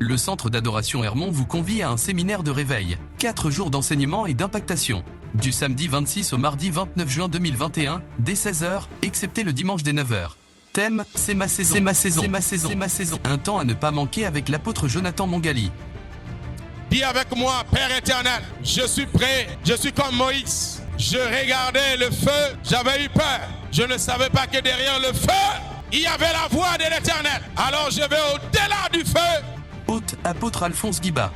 Le centre d'adoration Hermon vous convie à un séminaire de réveil, 4 jours d'enseignement et d'impactation. Du samedi 26 au mardi 29 juin 2021, dès 16h, excepté le dimanche dès 9h. Thème, c'est ma saison. C'est ma saison. C'est ma saison. C'est ma saison. Un temps à ne pas manquer avec l'apôtre Jonathan Mongali. Dis avec moi, Père éternel, je suis prêt, je suis comme Moïse. Je regardais le feu, j'avais eu peur. Je ne savais pas que derrière le feu, il y avait la voix de l'éternel. Alors je vais au-delà du feu. Hôte, apôtre Alphonse Guiba.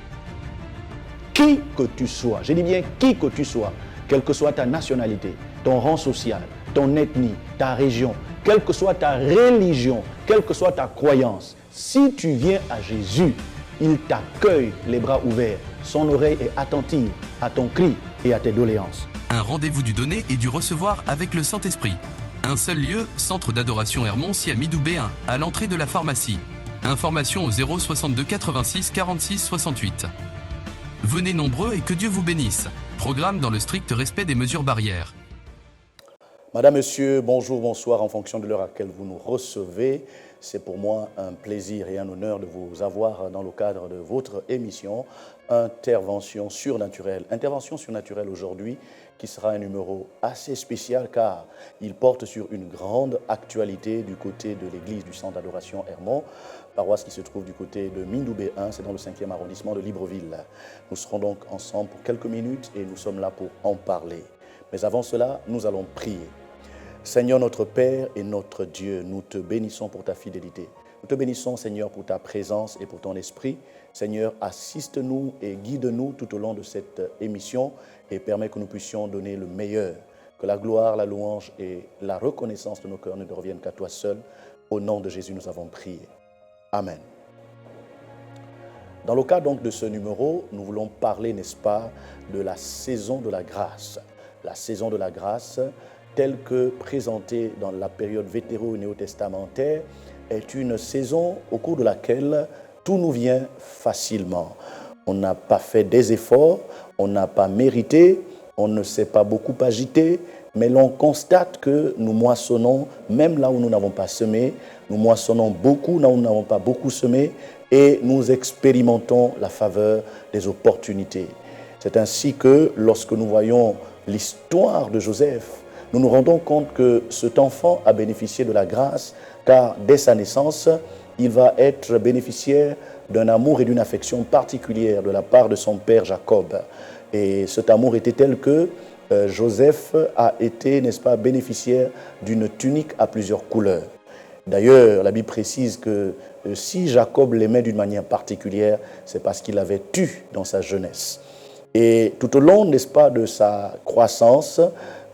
Qui que tu sois, je dis bien qui que tu sois, quelle que soit ta nationalité, ton rang social, ton ethnie, ta région, quelle que soit ta religion, quelle que soit ta croyance, si tu viens à Jésus, il t'accueille les bras ouverts. Son oreille est attentive à ton cri et à tes doléances. Un rendez-vous du donner et du recevoir avec le Saint-Esprit. Un seul lieu, centre d'adoration Hermon, à Midou B1, à l'entrée de la pharmacie. Information au 062 86 46 68. Venez nombreux et que Dieu vous bénisse. Programme dans le strict respect des mesures barrières. Madame, Monsieur, bonjour, bonsoir, en fonction de l'heure à laquelle vous nous recevez. C'est pour moi un plaisir et un honneur de vous avoir dans le cadre de votre émission Intervention surnaturelle. Intervention surnaturelle aujourd'hui qui sera un numéro assez spécial car il porte sur une grande actualité du côté de l'église du centre d'adoration Hermon, paroisse qui se trouve du côté de Mindou B1, c'est dans le 5e arrondissement de Libreville. Nous serons donc ensemble pour quelques minutes et nous sommes là pour en parler. Mais avant cela, nous allons prier. Seigneur notre Père et notre Dieu, nous te bénissons pour ta fidélité. Nous te bénissons, Seigneur, pour ta présence et pour ton esprit. Seigneur, assiste-nous et guide-nous tout au long de cette émission et permets que nous puissions donner le meilleur. Que la gloire, la louange et la reconnaissance de nos cœurs ne reviennent qu'à toi seul. Au nom de Jésus, nous avons prié. Amen. Dans le cas donc de ce numéro, nous voulons parler, n'est-ce pas, de la saison de la grâce. La saison de la grâce, telle que présentée dans la période vétéro-néo-testamentaire, est une saison au cours de laquelle tout nous vient facilement. On n'a pas fait des efforts, on n'a pas mérité, on ne s'est pas beaucoup agité, mais l'on constate que nous moissonnons même là où nous n'avons pas semé, nous moissonnons beaucoup là où nous n'avons pas beaucoup semé, et nous expérimentons la faveur des opportunités. C'est ainsi que lorsque nous voyons l'histoire de Joseph, nous nous rendons compte que cet enfant a bénéficié de la grâce, car dès sa naissance, il va être bénéficiaire d'un amour et d'une affection particulière de la part de son père Jacob. Et cet amour était tel que Joseph a été, n'est-ce pas, bénéficiaire d'une tunique à plusieurs couleurs. D'ailleurs, la Bible précise que si Jacob l'aimait d'une manière particulière, c'est parce qu'il l'avait eu dans sa jeunesse. Et tout au long, n'est-ce pas, de sa croissance,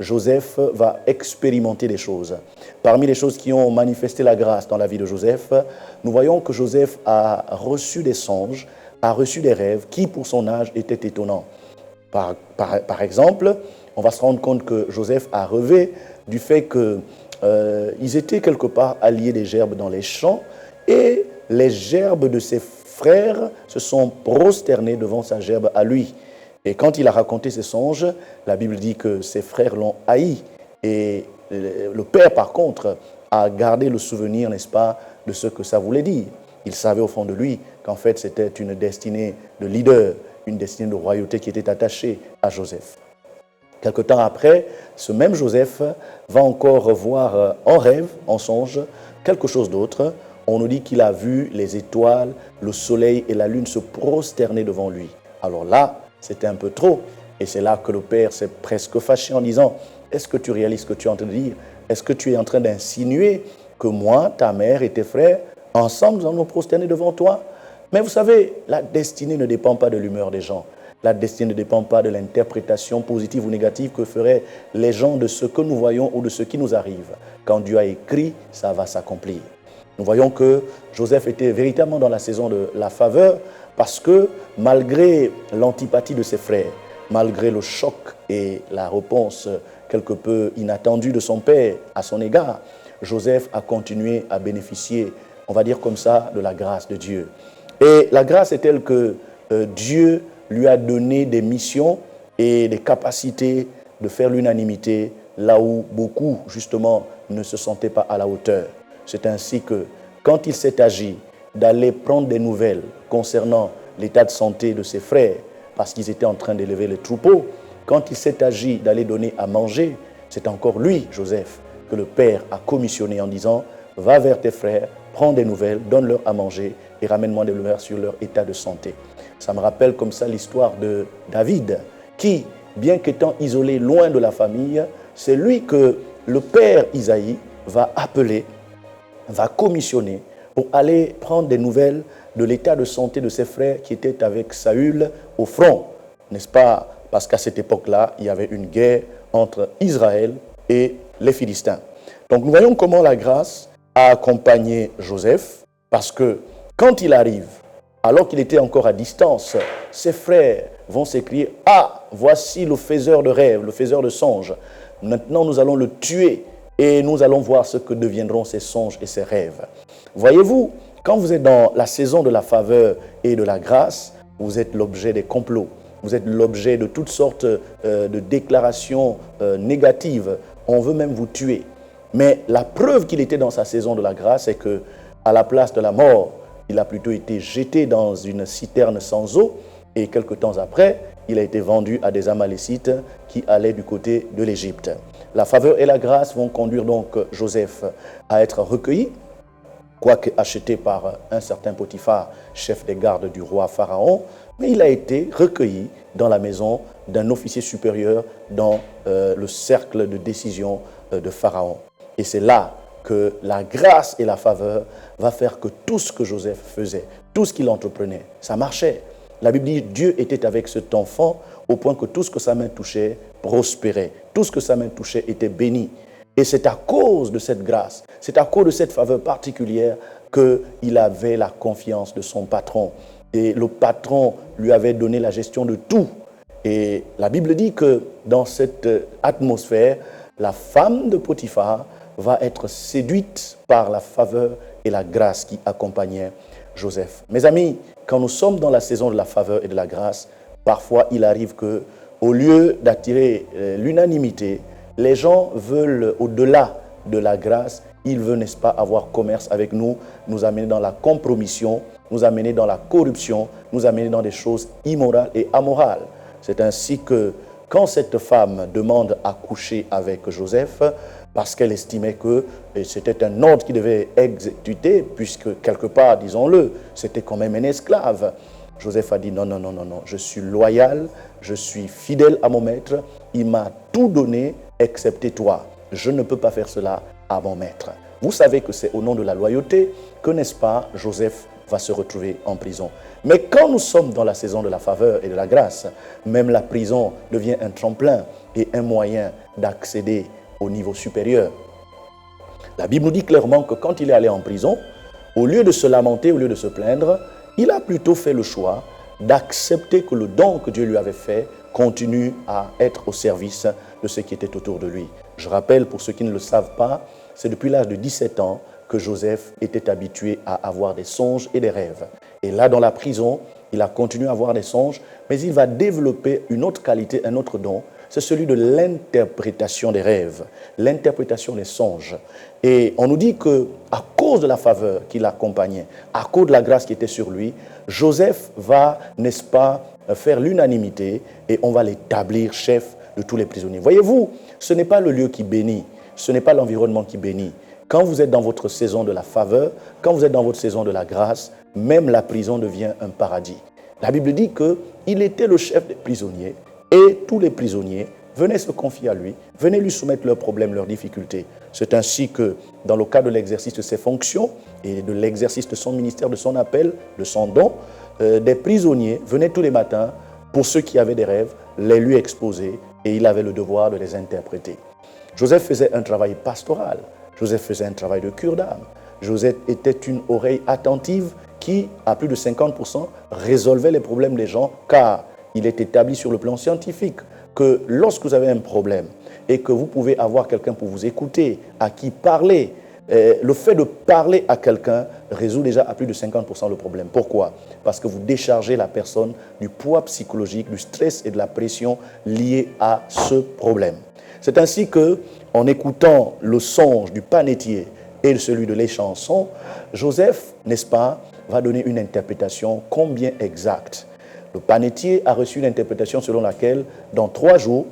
Joseph va expérimenter des choses. Parmi les choses qui ont manifesté la grâce dans la vie de Joseph, nous voyons que Joseph a reçu des songes, a reçu des rêves qui, pour son âge, étaient étonnants. Par exemple, on va se rendre compte que Joseph a rêvé du fait qu'ils étaient quelque part alliés des gerbes dans les champs et les gerbes de ses frères se sont prosternés devant sa gerbe à lui. Et quand il a raconté ses songes, la Bible dit que ses frères l'ont haï. Et le père, par contre, a gardé le souvenir, n'est-ce pas, de ce que ça voulait dire. Il savait au fond de lui qu'en fait, c'était une destinée de leader, une destinée de royauté qui était attachée à Joseph. Quelque temps après, ce même Joseph va encore voir en rêve, en songe, quelque chose d'autre. On nous dit qu'il a vu les étoiles, le soleil et la lune se prosterner devant lui. Alors là, c'était un peu trop. Et c'est là que le père s'est presque fâché en disant « Est-ce que tu réalises ce que tu es en train de dire? Est-ce que tu es en train d'insinuer que moi, ta mère et tes frères, ensemble, nous allons nous prosterner devant toi ?» Mais vous savez, la destinée ne dépend pas de l'humeur des gens. La destinée ne dépend pas de l'interprétation positive ou négative que feraient les gens de ce que nous voyons ou de ce qui nous arrive. Quand Dieu a écrit, ça va s'accomplir. Nous voyons que Joseph était véritablement dans la saison de la faveur parce que malgré l'antipathie de ses frères, malgré le choc et la réponse quelque peu inattendue de son père à son égard, Joseph a continué à bénéficier, on va dire comme ça, de la grâce de Dieu. Et la grâce est telle que Dieu lui a donné des missions et des capacités de faire l'unanimité là où beaucoup, justement, ne se sentaient pas à la hauteur. C'est ainsi que, quand il s'est agi d'aller prendre des nouvelles concernant l'état de santé de ses frères, parce qu'ils étaient en train d'élever les troupeaux, quand il s'est agi d'aller donner à manger, c'est encore lui, Joseph, que le père a commissionné en disant « Va vers tes frères, prends des nouvelles, donne-leur à manger et ramène-moi des nouvelles sur leur état de santé. » Ça me rappelle comme ça l'histoire de David, qui, bien qu'étant isolé loin de la famille, c'est lui que le père Isaïe va appeler, va commissionner pour aller prendre des nouvelles de l'état de santé de ses frères qui étaient avec Saül au front. N'est-ce pas? Parce qu'à cette époque-là, il y avait une guerre entre Israël et les Philistins. Donc nous voyons comment la grâce a accompagné Joseph, parce que quand il arrive, alors qu'il était encore à distance, ses frères vont s'écrier « Ah, voici le faiseur de rêves, le faiseur de songes. Maintenant, nous allons le tuer et nous allons voir ce que deviendront ses songes et ses rêves. » Voyez-vous, quand vous êtes dans la saison de la faveur et de la grâce, vous êtes l'objet des complots. Vous êtes l'objet de toutes sortes de déclarations négatives. On veut même vous tuer. Mais la preuve qu'il était dans sa saison de la grâce, c'est qu'à la place de la mort, il a plutôt été jeté dans une citerne sans eau. Et quelque temps après, il a été vendu à des Amalécites qui allaient du côté de l'Égypte. La faveur et la grâce vont conduire donc Joseph à être recueilli, quoique acheté par un certain Potiphar, chef des gardes du roi Pharaon, mais il a été recueilli dans la maison d'un officier supérieur dans le cercle de décision de Pharaon. Et c'est là que la grâce et la faveur va faire que tout ce que Joseph faisait, tout ce qu'il entreprenait, ça marchait. La Bible dit, Dieu était avec cet enfant au point que tout ce que sa main touchait prospérait. Tout ce que sa main touchait était béni. Et c'est à cause de cette grâce, c'est à cause de cette faveur particulière qu'il avait la confiance de son patron. Et le patron lui avait donné la gestion de tout. Et la Bible dit que dans cette atmosphère, la femme de Potiphar va être séduite par la faveur et la grâce qui accompagnaient Joseph. Mes amis, quand nous sommes dans la saison de la faveur et de la grâce, parfois il arrive que, au lieu d'attirer l'unanimité, les gens veulent, au-delà de la grâce, ils veulent, n'est-ce pas, avoir commerce avec nous, nous amener dans la compromission, nous amener dans la corruption, nous amener dans des choses immorales et amorales. C'est ainsi que, quand cette femme demande à coucher avec Joseph, parce qu'elle estimait que c'était un ordre qui devait exécuter, puisque quelque part, disons-le, c'était quand même un esclave. Joseph a dit non, non, non, non, non, je suis loyal, je suis fidèle à mon maître, il m'a tout donné, excepté toi. Je ne peux pas faire cela à mon maître. Vous savez que c'est au nom de la loyauté que, n'est-ce pas, Joseph va se retrouver en prison. Mais quand nous sommes dans la saison de la faveur et de la grâce, même la prison devient un tremplin et un moyen d'accéder au niveau supérieur. La Bible nous dit clairement que quand il est allé en prison, au lieu de se lamenter, au lieu de se plaindre, il a plutôt fait le choix d'accepter que le don que Dieu lui avait fait continue à être au service de ceux qui étaient autour de lui. Je rappelle, pour ceux qui ne le savent pas, c'est depuis l'âge de 17 ans que Joseph était habitué à avoir des songes et des rêves. Et là, dans la prison, il a continué à avoir des songes, mais il va développer une autre qualité, un autre don, c'est celui de l'interprétation des rêves, l'interprétation des songes. Et on nous dit qu'à cause de la faveur qui l'accompagnait, à cause de la grâce qui était sur lui, Joseph va, n'est-ce pas, faire l'unanimité et on va l'établir chef de tous les prisonniers. Voyez-vous, ce n'est pas le lieu qui bénit, ce n'est pas l'environnement qui bénit. Quand vous êtes dans votre saison de la faveur, quand vous êtes dans votre saison de la grâce, même la prison devient un paradis. La Bible dit qu'il était le chef des prisonniers et tous les prisonniers venaient se confier à lui, venaient lui soumettre leurs problèmes, leurs difficultés. C'est ainsi que, dans le cadre de l'exercice de ses fonctions et de l'exercice de son ministère, de son appel, de son don, des prisonniers venaient tous les matins, pour ceux qui avaient des rêves, les lui exposer et il avait le devoir de les interpréter. Joseph faisait un travail pastoral, Joseph faisait un travail de cure d'âme. Joseph était une oreille attentive qui, à plus de 50%, résolvait les problèmes des gens, car il est établi sur le plan scientifique que lorsque vous avez un problème et que vous pouvez avoir quelqu'un pour vous écouter, à qui parler, le fait de parler à quelqu'un résout déjà à plus de 50% le problème. Pourquoi? Parce que vous déchargez la personne du poids psychologique, du stress et de la pression liés à ce problème. C'est ainsi que, en écoutant le songe du panetier et celui de l'échanson, Joseph, n'est-ce pas, va donner une interprétation combien exacte. Le panetier a reçu une interprétation selon laquelle, dans 3 jours,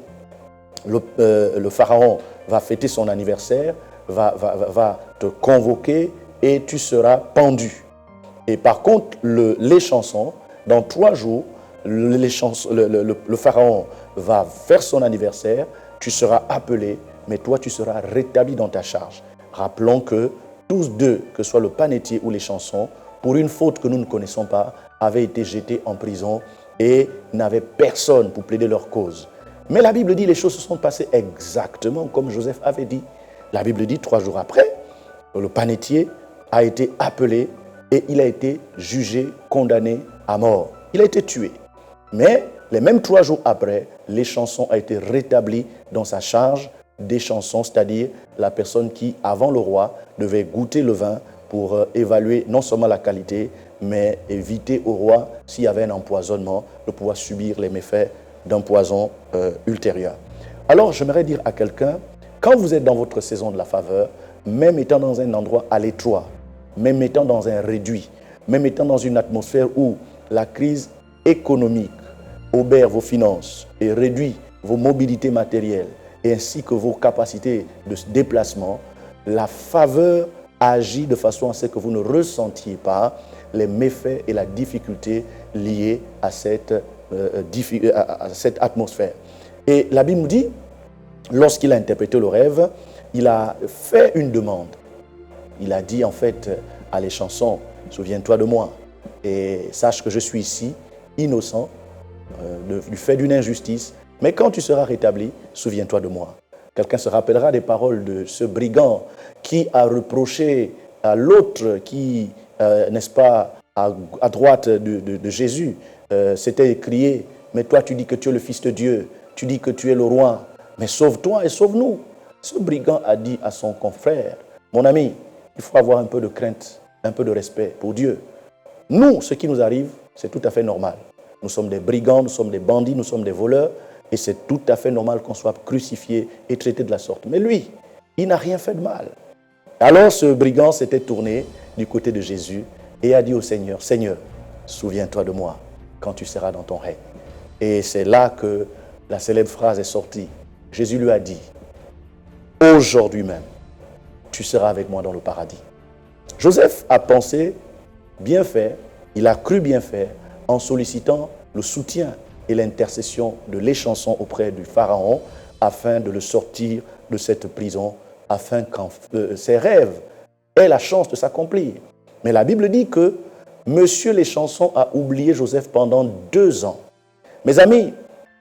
le pharaon va fêter son anniversaire, va te convoquer et tu seras pendu. Et par contre, l'échanson, dans 3 jours, le pharaon va faire son anniversaire, tu seras appelé, mais toi tu seras rétabli dans ta charge. Rappelons que tous deux, que ce soit le panetier ou l'échanson, pour une faute que nous ne connaissons pas, avaient été jetés en prison et n'avaient personne pour plaider leur cause. Mais la Bible dit que les choses se sont passées exactement comme Joseph avait dit. La Bible dit 3 jours après, le panetier a été appelé et il a été jugé, condamné à mort. Il a été tué. Mais les mêmes 3 jours après, l'échanson a été rétabli dans sa charge d'échanson, c'est-à-dire la personne qui, avant le roi, devait goûter le vin pour évaluer non seulement la qualité, mais éviter au roi, s'il y avait un empoisonnement, de pouvoir subir les méfaits d'un poison ultérieur. Alors, j'aimerais dire à quelqu'un, quand vous êtes dans votre saison de la faveur, même étant dans un endroit à l'étroit, même étant dans un réduit, même étant dans une atmosphère où la crise économique obère vos finances et réduit vos mobilités matérielles et ainsi que vos capacités de déplacement, la faveur agit de façon à ce que vous ne ressentiez pas les méfaits et la difficulté liée à cette atmosphère. Et la Bible nous dit, lorsqu'il a interprété le rêve, il a fait une demande. Il a dit en fait à l'échanson, souviens-toi de moi et sache que je suis ici, innocent, du fait d'une injustice, mais quand tu seras rétabli, souviens-toi de moi. Quelqu'un se rappellera des paroles de ce brigand qui a reproché à l'autre qui, n'est-ce pas, à droite de Jésus, s'était crié, mais toi tu dis que tu es le Fils de Dieu, tu dis que tu es le roi, mais sauve-toi et sauve-nous. Ce brigand a dit à son confrère, mon ami, il faut avoir un peu de crainte, un peu de respect pour Dieu. Nous, ce qui nous arrive, c'est tout à fait normal. Nous sommes des brigands, nous sommes des bandits, nous sommes des voleurs, et c'est tout à fait normal qu'on soit crucifié et traité de la sorte. Mais lui, il n'a rien fait de mal. Alors ce brigand s'était tourné du côté de Jésus et a dit au Seigneur, Seigneur, souviens-toi de moi quand tu seras dans ton règne. Et c'est là que la célèbre phrase est sortie. Jésus lui a dit, aujourd'hui même, tu seras avec moi dans le paradis. Joseph a pensé bien faire, il a cru bien faire en sollicitant le soutien et l'intercession de l'échanson auprès du pharaon afin de le sortir de cette prison, afin que ses rêves aient la chance de s'accomplir. Mais la Bible dit que Monsieur l'échanson a oublié Joseph pendant 2 ans. Mes amis,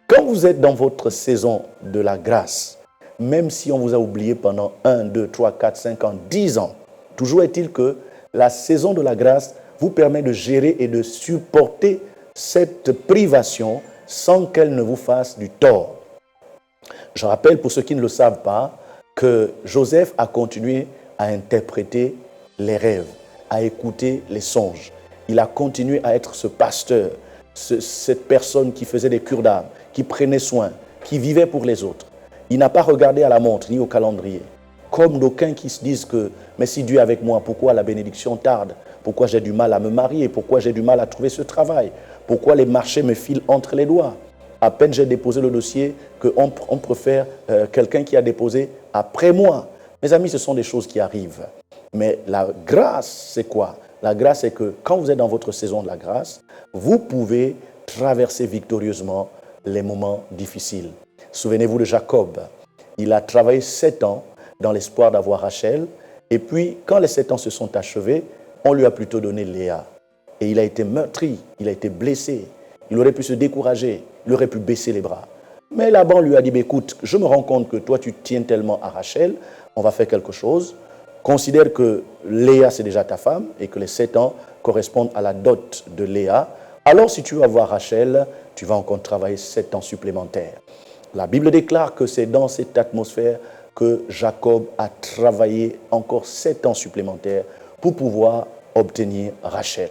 quand vous êtes dans votre saison de la grâce, même si on vous a oublié pendant 1, 2, 3, 4, 5 ans, 10 ans, toujours est-il que la saison de la grâce vous permet de gérer et de supporter cette privation sans qu'elle ne vous fasse du tort. Je rappelle pour ceux qui ne le savent pas que Joseph a continué à interpréter les rêves, à écouter les songes. Il a continué à être ce pasteur, cette personne qui faisait des cures d'âme, qui prenait soin, qui vivait pour les autres. Il n'a pas regardé à la montre ni au calendrier. Comme d'aucuns qui se disent que « mais si Dieu est avec moi, pourquoi la bénédiction tarde? Pourquoi j'ai du mal à me marier? Pourquoi j'ai du mal à trouver ce travail? Pourquoi les marchés me filent entre les doigts? À peine j'ai déposé le dossier qu'on préfère quelqu'un qui a déposé après moi. » Mes amis, ce sont des choses qui arrivent. Mais la grâce, c'est quoi? La grâce, c'est que quand vous êtes dans votre saison de la grâce, vous pouvez traverser victorieusement les moments difficiles. Souvenez-vous de Jacob. Il a travaillé 7 ans dans l'espoir d'avoir Rachel. Et puis, quand les 7 ans se sont achevés, on lui a plutôt donné Léa. Et il a été meurtri, il a été blessé. Il aurait pu se décourager, il aurait pu baisser les bras. Mais Laban lui a dit, écoute, je me rends compte que toi, tu tiens tellement à Rachel, on va faire quelque chose. Considère que Léa, c'est déjà ta femme et que les 7 ans correspondent à la dot de Léa. Alors, si tu veux avoir Rachel, tu vas encore travailler 7 ans supplémentaires. La Bible déclare que c'est dans cette atmosphère que Jacob a travaillé encore 7 ans supplémentaires pour pouvoir obtenir Rachel.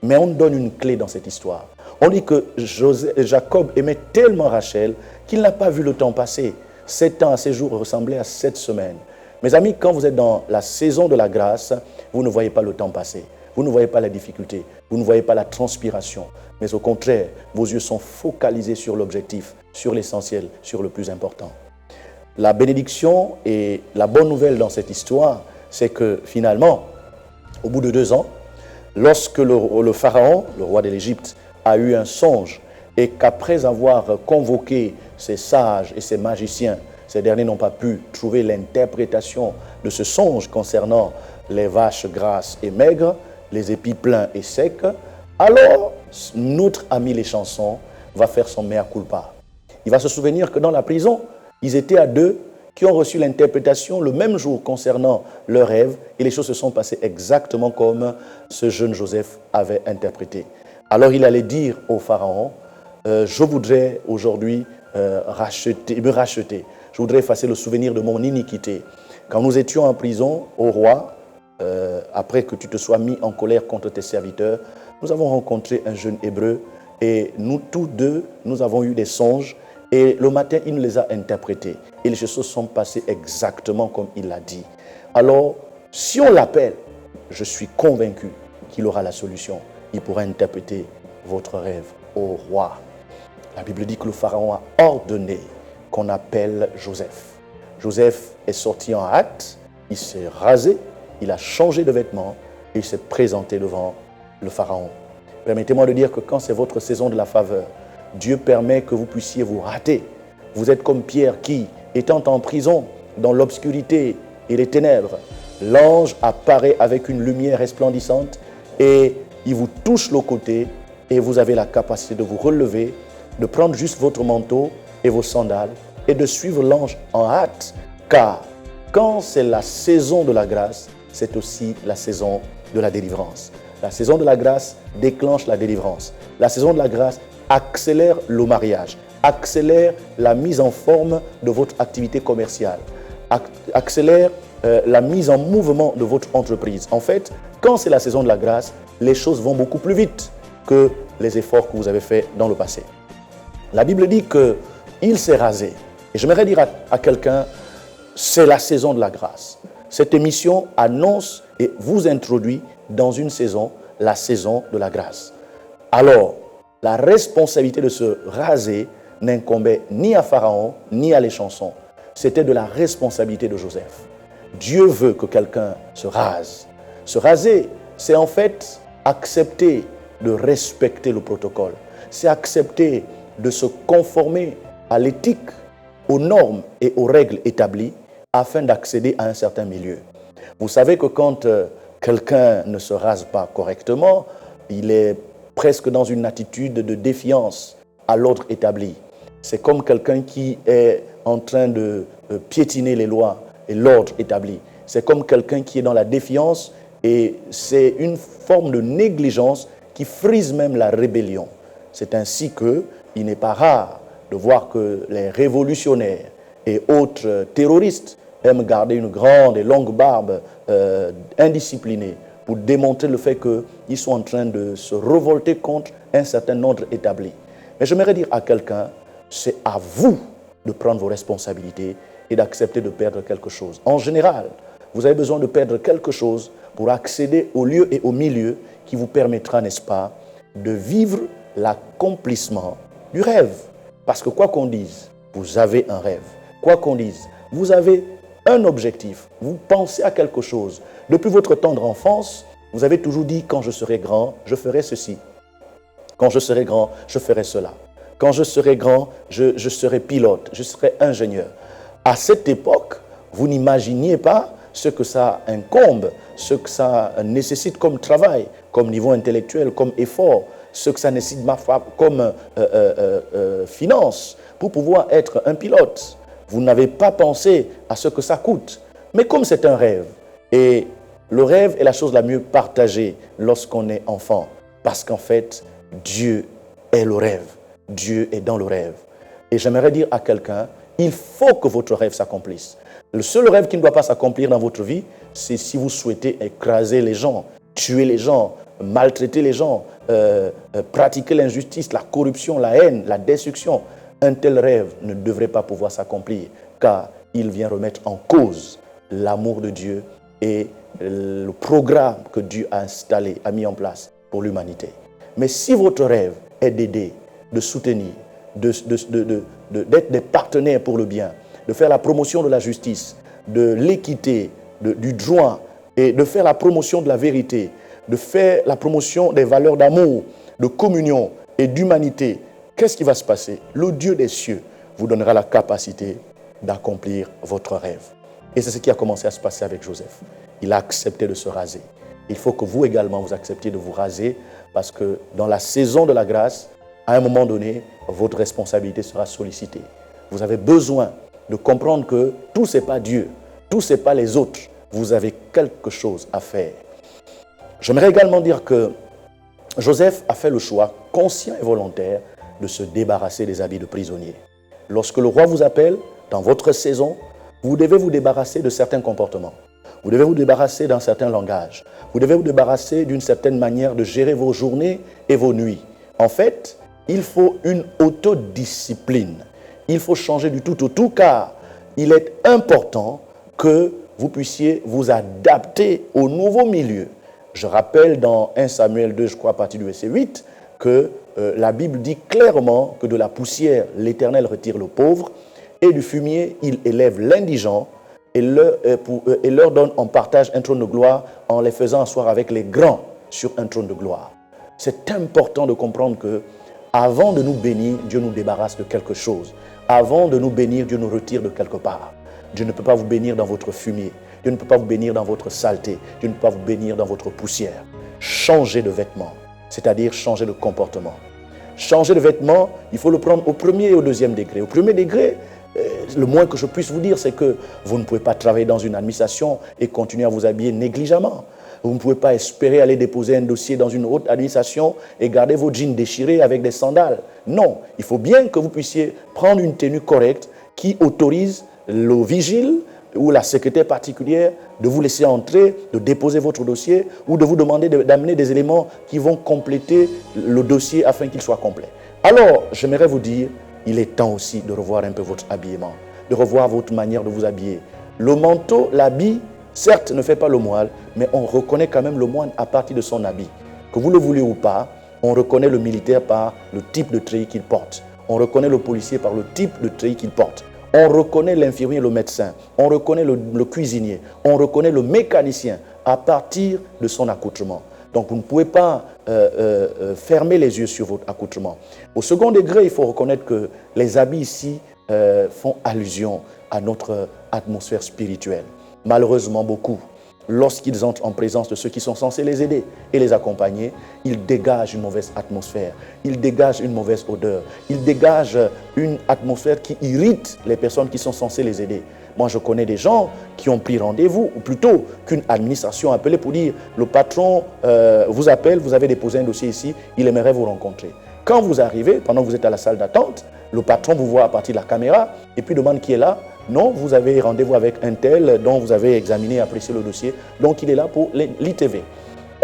Mais on donne une clé dans cette histoire. On dit que Jacob aimait tellement Rachel qu'il n'a pas vu le temps passer. 7 ans à ses jours ressemblaient à 7 semaines. Mes amis, quand vous êtes dans la saison de la grâce, vous ne voyez pas le temps passer. Vous ne voyez pas la difficulté. Vous ne voyez pas la transpiration. Mais au contraire, vos yeux sont focalisés sur l'objectif, sur l'essentiel, sur le plus important. La bénédiction et la bonne nouvelle dans cette histoire, c'est que finalement, au bout de 2 ans, lorsque le pharaon, le roi de l'Égypte, a eu un songe et qu'après avoir convoqué ses sages et ses magiciens, ces derniers n'ont pas pu trouver l'interprétation de ce songe concernant les vaches grasses et maigres, les épis pleins et secs, alors notre ami les chansons va faire son mea culpa. Il va se souvenir que dans la prison, ils étaient à 2 qui ont reçu l'interprétation le même jour concernant leur rêve et les choses se sont passées exactement comme ce jeune Joseph avait interprété. Alors il allait dire au pharaon, je voudrais aujourd'hui me racheter. Je voudrais effacer le souvenir de mon iniquité. Quand nous étions en prison au roi, après que tu te sois mis en colère contre tes serviteurs, nous avons rencontré un jeune hébreu et nous tous 2, nous avons eu des songes et le matin, il nous les a interprétés et les choses sont passées exactement comme il l'a dit. Alors, si on l'appelle, je suis convaincu qu'il aura la solution. Il pourra interpréter votre rêve au roi. La Bible dit que le pharaon a ordonné qu'on appelle Joseph. Joseph est sorti en hâte, il s'est rasé, il a changé de vêtements et il s'est présenté devant le pharaon. Permettez-moi de dire que quand c'est votre saison de la faveur, Dieu permet que vous puissiez vous rater. Vous êtes comme Pierre qui, étant en prison, dans l'obscurité et les ténèbres, l'ange apparaît avec une lumière resplendissante et il vous touche le côté et vous avez la capacité de vous relever, de prendre juste votre manteau et vos sandales et de suivre l'ange en hâte, car quand c'est la saison de la grâce, c'est aussi la saison de la délivrance. La saison de la grâce déclenche la délivrance. La saison de la grâce accélère le mariage, accélère la mise en forme de votre activité commerciale, accélère la mise en mouvement de votre entreprise. En fait, quand c'est la saison de la grâce, les choses vont beaucoup plus vite que les efforts que vous avez faits dans le passé. La Bible dit qu'il s'est rasé. Et j'aimerais dire à quelqu'un, c'est la saison de la grâce. Cette émission annonce et vous introduit dans une saison, la saison de la grâce. Alors, la responsabilité de se raser n'incombait ni à Pharaon, ni à les chansons. C'était de la responsabilité de Joseph. Dieu veut que quelqu'un se rase. Se raser, c'est en fait accepter de respecter le protocole. C'est accepter de se conformer à l'éthique, aux normes et aux règles établies afin d'accéder à un certain milieu. Vous savez que quand quelqu'un ne se rase pas correctement, il est presque dans une attitude de défiance à l'ordre établi. C'est comme quelqu'un qui est en train de piétiner les lois et l'ordre établi. C'est comme quelqu'un qui est dans la défiance et c'est une forme de négligence qui frise même la rébellion. C'est ainsi qu'il n'est pas rare de voir que les révolutionnaires et autres terroristes aiment garder une grande et longue barbe indisciplinée pour démontrer le fait qu'ils sont en train de se révolter contre un certain ordre établi. Mais j'aimerais dire à quelqu'un, c'est à vous de prendre vos responsabilités et d'accepter de perdre quelque chose. En général, vous avez besoin de perdre quelque chose pour accéder au lieu et au milieu qui vous permettra, n'est-ce pas, de vivre l'accomplissement du rêve. Parce que quoi qu'on dise, vous avez un rêve. Quoi qu'on dise, vous avez un objectif. Vous pensez à quelque chose. Depuis votre tendre enfance, vous avez toujours dit, quand je serai grand, je ferai ceci. Quand je serai grand, je ferai cela. Quand je serai grand, je serai pilote, je serai ingénieur. À cette époque, vous n'imaginiez pas ce que ça incombe, ce que ça nécessite comme travail, comme niveau intellectuel, comme effort, ce que ça nécessite comme finance pour pouvoir être un pilote. Vous n'avez pas pensé à ce que ça coûte. Mais comme c'est un rêve, et le rêve est la chose la mieux partagée lorsqu'on est enfant, parce qu'en fait, Dieu est le rêve. Dieu est dans le rêve. Et j'aimerais dire à quelqu'un, il faut que votre rêve s'accomplisse. Le seul rêve qui ne doit pas s'accomplir dans votre vie, c'est si vous souhaitez écraser les gens, tuer les gens, maltraiter les gens, pratiquer l'injustice, la corruption, la haine, la destruction. Un tel rêve ne devrait pas pouvoir s'accomplir, car il vient remettre en cause l'amour de Dieu et le programme que Dieu a installé, a mis en place pour l'humanité. Mais si votre rêve est d'aider, de soutenir, d'être des partenaires pour le bien, de faire la promotion de la justice, de l'équité, du droit, et de faire la promotion de la vérité, de faire la promotion des valeurs d'amour, de communion et d'humanité, qu'est-ce qui va se passer? Le Dieu des cieux vous donnera la capacité d'accomplir votre rêve. Et c'est ce qui a commencé à se passer avec Joseph. Il a accepté de se raser. Il faut que vous également vous acceptiez de vous raser parce que dans la saison de la grâce, à un moment donné, votre responsabilité sera sollicitée. Vous avez besoin de comprendre que tout, ce n'est pas Dieu, tout, ce n'est pas les autres. Vous avez quelque chose à faire. J'aimerais également dire que Joseph a fait le choix conscient et volontaire de se débarrasser des habits de prisonnier. Lorsque le roi vous appelle, dans votre saison, vous devez vous débarrasser de certains comportements. Vous devez vous débarrasser d'un certain langage. Vous devez vous débarrasser d'une certaine manière de gérer vos journées et vos nuits. En fait, il faut une autodiscipline. Il faut changer du tout au tout car il est important que vous puissiez vous adapter au nouveau milieu. Je rappelle dans 1 Samuel 2, je crois, à partir du verset 8, que la Bible dit clairement que de la poussière, l'Éternel retire le pauvre et du fumier, il élève l'indigent et leur donne en partage un trône de gloire en les faisant asseoir avec les grands sur un trône de gloire. C'est important de comprendre que avant de nous bénir, Dieu nous débarrasse de quelque chose. Avant de nous bénir, Dieu nous retire de quelque part. Dieu ne peut pas vous bénir dans votre fumier. Dieu ne peut pas vous bénir dans votre saleté. Dieu ne peut pas vous bénir dans votre poussière. Changez de vêtements, c'est-à-dire changer de comportement. Changer de vêtements, il faut le prendre au premier et au deuxième degré. Au premier degré, le moins que je puisse vous dire, c'est que vous ne pouvez pas travailler dans une administration et continuer à vous habiller négligemment. Vous ne pouvez pas espérer aller déposer un dossier dans une haute administration et garder vos jeans déchirés avec des sandales. Non, il faut bien que vous puissiez prendre une tenue correcte qui autorise le vigile ou la secrétaire particulière de vous laisser entrer, de déposer votre dossier ou de vous demander d'amener des éléments qui vont compléter le dossier afin qu'il soit complet. Alors, j'aimerais vous dire, il est temps aussi de revoir un peu votre habillement, de revoir votre manière de vous habiller. Le manteau, l'habit, certes, ne fait pas le moine, mais on reconnaît quand même le moine à partir de son habit. Que vous le voulez ou pas, on reconnaît le militaire par le type de treillis qu'il porte. On reconnaît le policier par le type de treillis qu'il porte. On reconnaît l'infirmier, le médecin. On reconnaît le cuisinier. On reconnaît le mécanicien à partir de son accoutrement. Donc, vous ne pouvez pas fermer les yeux sur votre accoutrement. Au second degré, il faut reconnaître que les habits ici font allusion à notre atmosphère spirituelle. Malheureusement, beaucoup, lorsqu'ils entrent en présence de ceux qui sont censés les aider et les accompagner, ils dégagent une mauvaise atmosphère, ils dégagent une mauvaise odeur, ils dégagent une atmosphère qui irrite les personnes qui sont censées les aider. Moi, je connais des gens qui ont pris rendez-vous, ou plutôt qu'une administration appelée pour dire « le patron vous appelle, vous avez déposé un dossier ici, il aimerait vous rencontrer ». Quand vous arrivez, pendant que vous êtes à la salle d'attente, le patron vous voit à partir de la caméra et puis demande qui est là. Non, vous avez rendez-vous avec un tel dont vous avez examiné et apprécié le dossier. Donc, il est là pour l'ITV.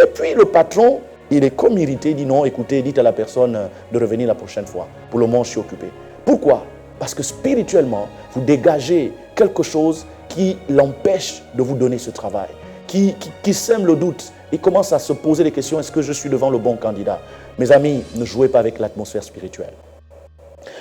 Et puis, le patron, il est comme irrité, il dit non, écoutez, dites à la personne de revenir la prochaine fois. Pour le moment, je suis occupé. Pourquoi? Parce que spirituellement, vous dégagez quelque chose qui l'empêche de vous donner ce travail, qui sème le doute. Il commence à se poser des questions, est-ce que je suis devant le bon candidat? Mes amis, ne jouez pas avec l'atmosphère spirituelle.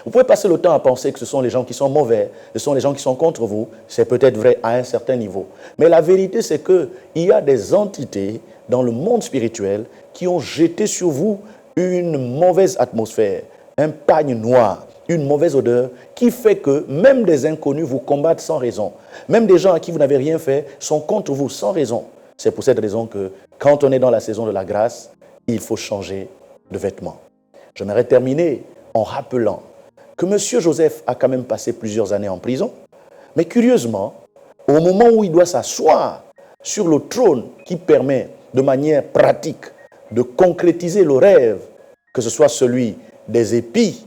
Vous pouvez passer le temps à penser que ce sont les gens qui sont mauvais, ce sont les gens qui sont contre vous. C'est peut-être vrai à un certain niveau. Mais la vérité, c'est qu'il y a des entités dans le monde spirituel qui ont jeté sur vous une mauvaise atmosphère, un pagne noir, une mauvaise odeur qui fait que même des inconnus vous combattent sans raison. Même des gens à qui vous n'avez rien fait sont contre vous sans raison. C'est pour cette raison que quand on est dans la saison de la grâce, il faut changer de vêtements. J'aimerais terminer en rappelant que M. Joseph a quand même passé plusieurs années en prison, mais curieusement, au moment où il doit s'asseoir sur le trône qui permet de manière pratique de concrétiser le rêve, que ce soit celui des épis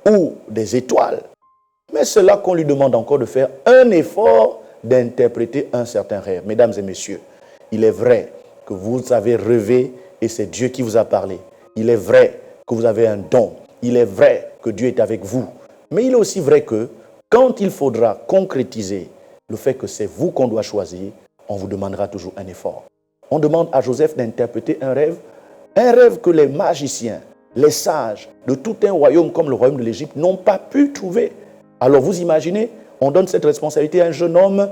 ou des étoiles, mais c'est là qu'on lui demande encore de faire un effort d'interpréter un certain rêve. Mesdames et messieurs, il est vrai que vous avez rêvé et c'est Dieu qui vous a parlé. Il est vrai que vous avez un don. Il est vrai que Dieu est avec vous. Mais il est aussi vrai que quand il faudra concrétiser le fait que c'est vous qu'on doit choisir, on vous demandera toujours un effort. On demande à Joseph d'interpréter un rêve que les magiciens, les sages de tout un royaume comme le royaume de l'Égypte n'ont pas pu trouver. Alors vous imaginez, on donne cette responsabilité à un jeune homme,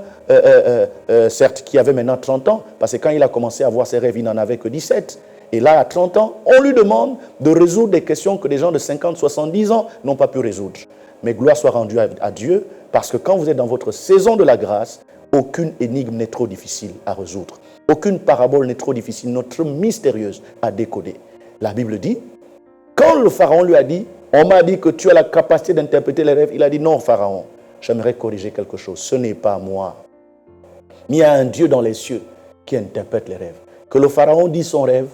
certes qui avait maintenant 30 ans, parce que quand il a commencé à voir ses rêves, il n'en avait que 17. Et là, à 30 ans, on lui demande de résoudre des questions que des gens de 50, 70 ans n'ont pas pu résoudre. Mais gloire soit rendue à Dieu, parce que quand vous êtes dans votre saison de la grâce, aucune énigme n'est trop difficile à résoudre. Aucune parabole n'est trop difficile, non trop mystérieuse à décoder. La Bible dit, quand le Pharaon lui a dit, on m'a dit que tu as la capacité d'interpréter les rêves, il a dit non, Pharaon, j'aimerais corriger quelque chose. Ce n'est pas moi. Mais il y a un Dieu dans les cieux qui interprète les rêves. Que le Pharaon dise son rêve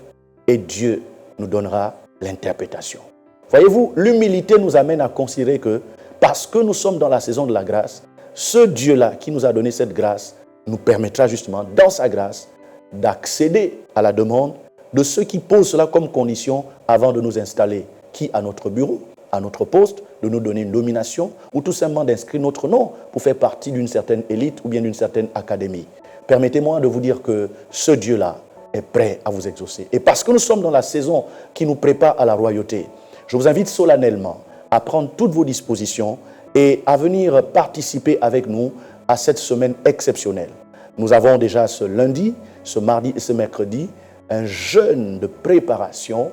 et Dieu nous donnera l'interprétation. Voyez-vous, l'humilité nous amène à considérer que parce que nous sommes dans la saison de la grâce, ce Dieu-là qui nous a donné cette grâce nous permettra justement, dans sa grâce, d'accéder à la demande de ceux qui posent cela comme condition avant de nous installer, qui à notre bureau, à notre poste, de nous donner une nomination ou tout simplement d'inscrire notre nom pour faire partie d'une certaine élite ou bien d'une certaine académie. Permettez-moi de vous dire que ce Dieu-là est prêt à vous exaucer. Et parce que nous sommes dans la saison qui nous prépare à la royauté, je vous invite solennellement à prendre toutes vos dispositions et à venir participer avec nous à cette semaine exceptionnelle. Nous avons déjà ce lundi, ce mardi et ce mercredi un jeûne de préparation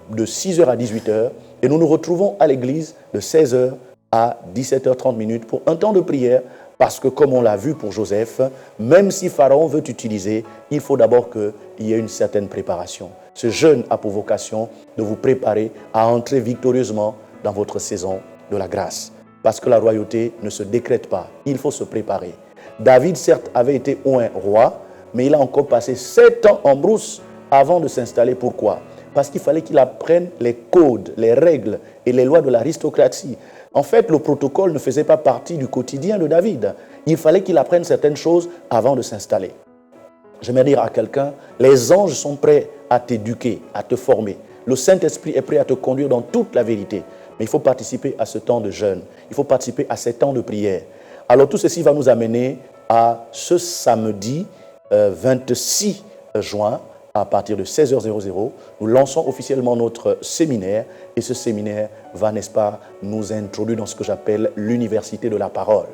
de 6h à 18h et nous nous retrouvons à l'église de 16h à 17h30 pour un temps de prière parce que comme on l'a vu pour Joseph, même si Pharaon veut t'utiliser, il faut d'abord qu'il y ait une certaine préparation. Ce jeûne a pour vocation de vous préparer à entrer victorieusement dans votre saison de la grâce. Parce que la royauté ne se décrète pas, il faut se préparer. David, certes, avait été un roi, mais il a encore passé 7 ans en brousse avant de s'installer. Pourquoi? Parce qu'il fallait qu'il apprenne les codes, les règles et les lois de l'aristocratie. En fait, le protocole ne faisait pas partie du quotidien de David. Il fallait qu'il apprenne certaines choses avant de s'installer. J'aimerais dire à quelqu'un, les anges sont prêts à t'éduquer, à te former. Le Saint-Esprit est prêt à te conduire dans toute la vérité. Mais il faut participer à ce temps de jeûne. Il faut participer à ces temps de prière. Alors tout ceci va nous amener à ce samedi 26 juin, à partir de 16h00, nous lançons officiellement notre séminaire et ce séminaire va, n'est-ce pas, nous introduire dans ce que j'appelle l'université de la parole.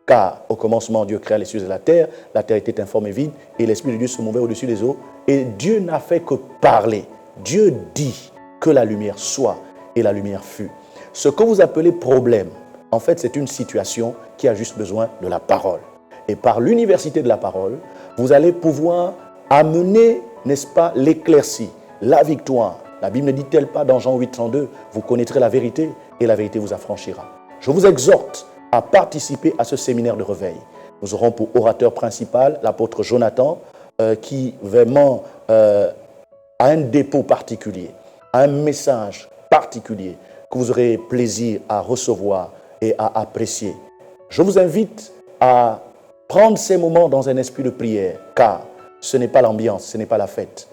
Car au commencement, Dieu créa les cieux et la terre était informe et vide et l'Esprit de Dieu se mouvait au-dessus des eaux et Dieu n'a fait que parler. Dieu dit que la lumière soit et la lumière fut. Ce que vous appelez problème, en fait, c'est une situation qui a juste besoin de la parole. Et par l'université de la parole, vous allez pouvoir amener, n'est-ce pas, l'éclaircie, la victoire. La Bible ne dit-elle pas dans Jean 8,32, vous connaîtrez la vérité et la vérité vous affranchira. Je vous exhorte à participer à ce séminaire de réveil. Nous aurons pour orateur principal l'apôtre Jonathan qui vraiment a un dépôt particulier, un message particulier que vous aurez plaisir à recevoir et à apprécier. Je vous invite à prendre ces moments dans un esprit de prière, car ce n'est pas l'ambiance, ce n'est pas la fête.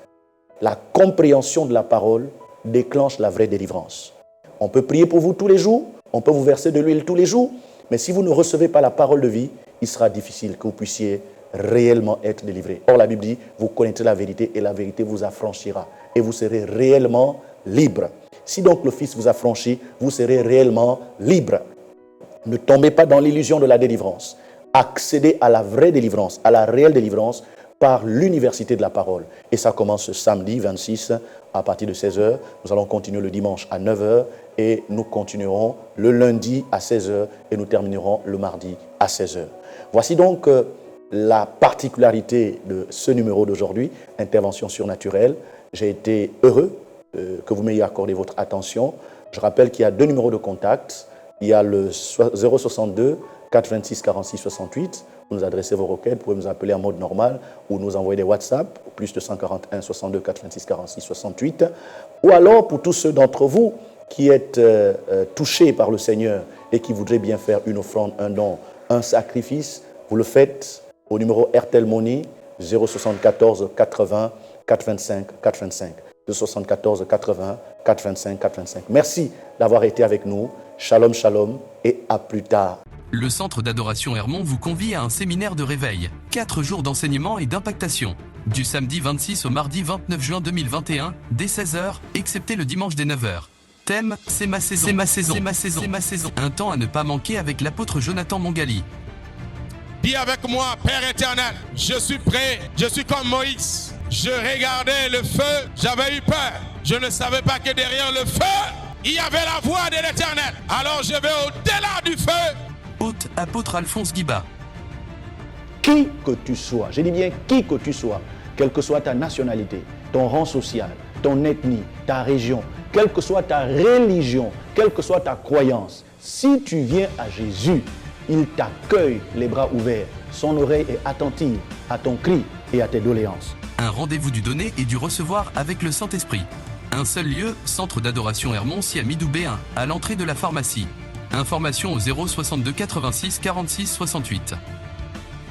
La compréhension de la parole déclenche la vraie délivrance. On peut prier pour vous tous les jours, on peut vous verser de l'huile tous les jours, mais si vous ne recevez pas la parole de vie, il sera difficile que vous puissiez réellement être délivré. Or, la Bible dit, vous connaîtrez la vérité et la vérité vous affranchira et vous serez réellement libre. Si donc le Fils vous affranchit, vous serez réellement libre. Ne tombez pas dans l'illusion de la délivrance. Accédez à la vraie délivrance, à la réelle délivrance par l'université de la parole. Et ça commence ce samedi 26 à partir de 16h. Nous allons continuer le dimanche à 9h et nous continuerons le lundi à 16h et nous terminerons le mardi à 16h. Voici donc la particularité de ce numéro d'aujourd'hui, Intervention surnaturelle. J'ai été heureux que vous m'ayez accordé votre attention. Je rappelle qu'il y a 2 numéros de contact. Il y a le 062 426 46 68. Vous nous adressez vos requêtes, vous pouvez nous appeler en mode normal ou nous envoyer des WhatsApp au plus 241 62 426 46 68. Ou alors pour tous ceux d'entre vous qui êtes touchés par le Seigneur et qui voudraient bien faire une offrande, un don, un sacrifice, vous le faites au numéro RTL Money 074 80 425 425. 74 80 425 425. Merci d'avoir été avec nous. Shalom, shalom et à plus tard. Le centre d'adoration Hermon vous convie à un séminaire de réveil. 4 jours d'enseignement et d'impactation. Du samedi 26 au mardi 29 juin 2021, dès 16h, excepté le dimanche dès 9h. Thème, c'est ma saison. C'est ma saison. C'est ma saison. C'est ma saison. Un temps à ne pas manquer avec l'apôtre Jonathan Mongali. Dis avec moi, Père éternel, je suis prêt, je suis comme Moïse. Je regardais le feu, j'avais eu peur. Je ne savais pas que derrière le feu, il y avait la voix de l'éternel. Alors je vais au-delà du feu. Hôte, apôtre Alphonse Guiba. Qui que tu sois, je dis bien qui que tu sois, quelle que soit ta nationalité, ton rang social, ton ethnie, ta région, quelle que soit ta religion, quelle que soit ta croyance, si tu viens à Jésus, il t'accueille les bras ouverts. Son oreille est attentive à ton cri et à tes doléances. Un rendez-vous du donner et du recevoir avec le Saint-Esprit. Un seul lieu, centre d'adoration Hermon à Midou B1, à l'entrée de la pharmacie. Information au 062 86 46 68.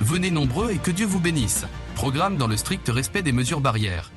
Venez nombreux et que Dieu vous bénisse. Programme dans le strict respect des mesures barrières.